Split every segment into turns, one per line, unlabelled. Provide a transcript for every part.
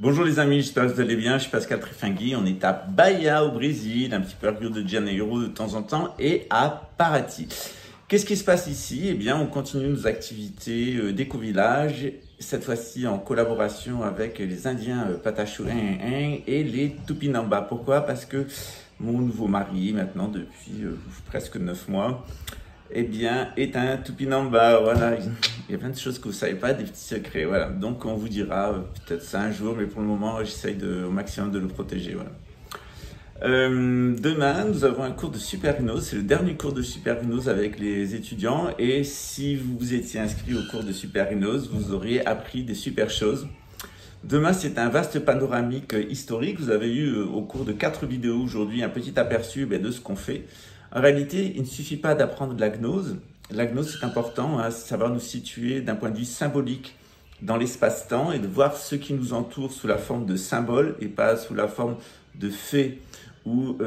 Bonjour les amis, j'espère que vous allez bien. Je suis Pascal Trifangui. On est à Bahia au Brésil, un petit peu à Rio de Janeiro de temps en temps et à Paraty. Qu'est-ce qui se passe ici? Eh bien, on continue nos activités d'éco-village, cette fois-ci en collaboration avec les Indiens Patachouen et les Tupinamba. Pourquoi? Parce que mon nouveau mari, maintenant depuis presque 9 mois, eh bien, est un Tupinamba. Voilà, il y a plein de choses que vous ne savez pas, des petits secrets. Voilà, donc on vous dira peut-être ça un jour, mais pour le moment, j'essaye au maximum de le protéger. Voilà. Demain, nous avons un cours de super hypnose. C'est le dernier cours de super hypnose avec les étudiants. Et si vous vous étiez inscrit au cours de super hypnose, vous auriez appris des super choses. Demain, c'est un vaste panoramique historique. Vous avez eu au cours de 4 vidéos aujourd'hui un petit aperçu de ce qu'on fait. En réalité, il ne suffit pas d'apprendre de la gnose. La gnose, c'est important, hein, savoir nous situer d'un point de vue symbolique dans l'espace-temps et de voir ce qui nous entoure sous la forme de symboles et pas sous la forme de faits ou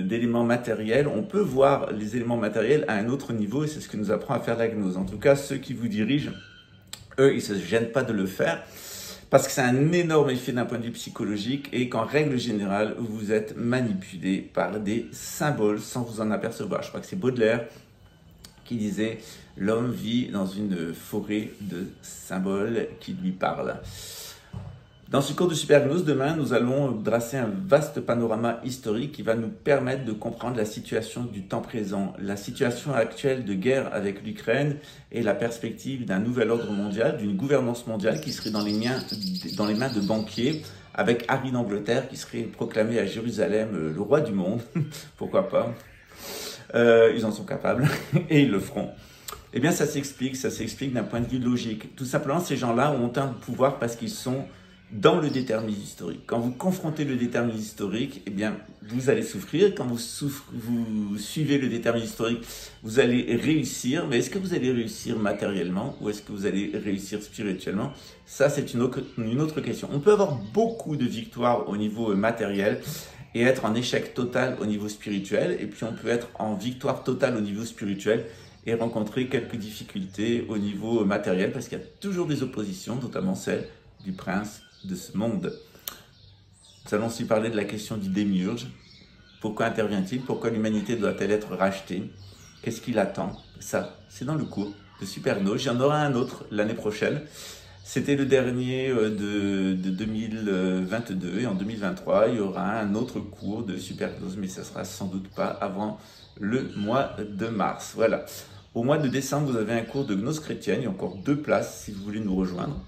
d'éléments matériels. On peut voir les éléments matériels à un autre niveau et c'est ce que nous apprend à faire la gnose. En tout cas, ceux qui vous dirigent, eux, ils ne se gênent pas de le faire parce que c'est un énorme effet d'un point de vue psychologique et qu'en règle générale, vous êtes manipulé par des symboles sans vous en apercevoir. Je crois que c'est Baudelaire qui disait « L'homme vit dans une forêt de symboles qui lui parlent ». Dans ce cours de super-hypnose, demain, nous allons dresser un vaste panorama historique qui va nous permettre de comprendre la situation du temps présent, la situation actuelle de guerre avec l'Ukraine et la perspective d'un nouvel ordre mondial, d'une gouvernance mondiale qui serait dans les mains de banquiers, avec Harry d'Angleterre qui serait proclamé à Jérusalem le roi du monde, pourquoi pas, ils en sont capables et ils le feront. Eh bien, ça s'explique d'un point de vue logique. Tout simplement, ces gens-là ont un pouvoir parce qu'ils sont dans le déterminisme historique. Quand vous confrontez le déterminisme historique, eh bien, vous allez souffrir. Quand vous suivez le déterminisme historique, vous allez réussir. Mais est-ce que vous allez réussir matériellement ou est-ce que vous allez réussir spirituellement? Ça, c'est une autre question. On peut avoir beaucoup de victoires au niveau matériel et être en échec total au niveau spirituel. Et puis, on peut être en victoire totale au niveau spirituel et rencontrer quelques difficultés au niveau matériel parce qu'il y a toujours des oppositions, notamment celle du prince de ce monde. Nous allons aussi parler de la question du démiurge. Pourquoi intervient-il? Pourquoi l'humanité doit-elle être rachetée? Qu'est-ce qu'il attend? Ça, c'est dans le cours de Superhypnose. J'en aurai un autre l'année prochaine. C'était le dernier de 2022 et en 2023, il y aura un autre cours de Superhypnose, mais ça sera sans doute pas avant le mois de mars. Voilà. Au mois de décembre, vous avez un cours de gnose chrétienne. Il y a encore 2 places si vous voulez nous rejoindre.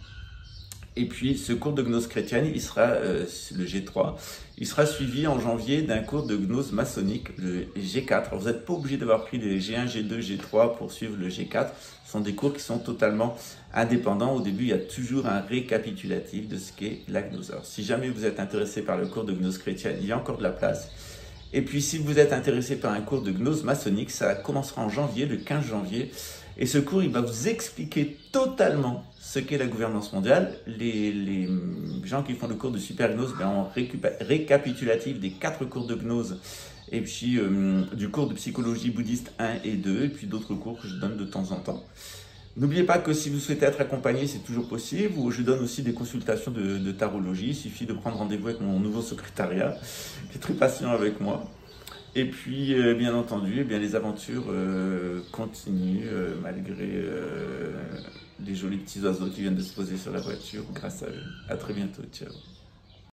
Et puis, ce cours de gnose chrétienne, il sera le G3. Il sera suivi en janvier d'un cours de gnose maçonnique, le G4. Alors, vous n'êtes pas obligé d'avoir pris les G1, G2, G3 pour suivre le G4. Ce sont des cours qui sont totalement indépendants. Au début, il y a toujours un récapitulatif de ce qu'est la gnose. Alors, si jamais vous êtes intéressé par le cours de gnose chrétienne, il y a encore de la place. Et puis, si vous êtes intéressé par un cours de gnose maçonnique, ça commencera en janvier, le 15 janvier. Et ce cours, il va vous expliquer totalement ce qu'est la gouvernance mondiale. Les gens qui font le cours de super gnose ont récapitulatif des 4 cours de gnose et puis du cours de psychologie bouddhiste 1 et 2 et puis d'autres cours que je donne de temps en temps. N'oubliez pas que si vous souhaitez être accompagné, c'est toujours possible. Je donne aussi des consultations de tarologie. Il suffit de prendre rendez-vous avec mon nouveau secrétariat qui est très patient avec moi. Et puis, bien entendu, les aventures continuent malgré les jolis petits oiseaux qui viennent de se poser sur la voiture grâce à eux. À très bientôt. Ciao.